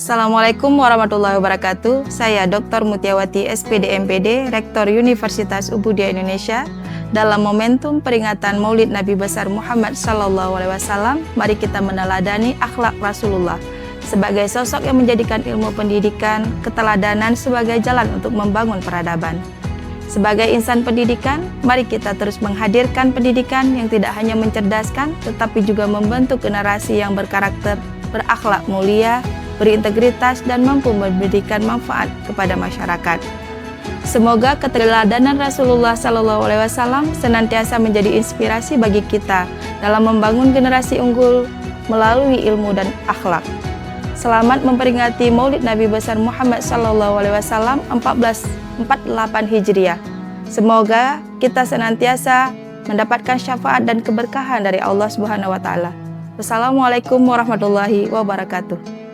Assalamualaikum warahmatullahi wabarakatuh. Saya Dr. Mutiawati SPD MPD, Rektor Universitas Ubudiyah Indonesia. Dalam momentum peringatan Maulid Nabi besar Muhammad SAW, mari kita meneladani akhlak Rasulullah sebagai sosok yang menjadikan ilmu pendidikan, keteladanan sebagai jalan untuk membangun peradaban. Sebagai insan pendidikan, mari kita terus menghadirkan pendidikan yang tidak hanya mencerdaskan, tetapi juga membentuk generasi yang berkarakter, berakhlak mulia, berintegritas, dan mampu memberikan manfaat kepada masyarakat. Semoga keteladanan Rasulullah SAW senantiasa menjadi inspirasi bagi kita dalam membangun generasi unggul melalui ilmu dan akhlak. Selamat memperingati Maulid Nabi besar Muhammad SAW 1448 Hijriah. Semoga kita senantiasa mendapatkan syafaat dan keberkahan dari Allah Subhanahu wa Ta'ala. Wassalamualaikum warahmatullahi wabarakatuh.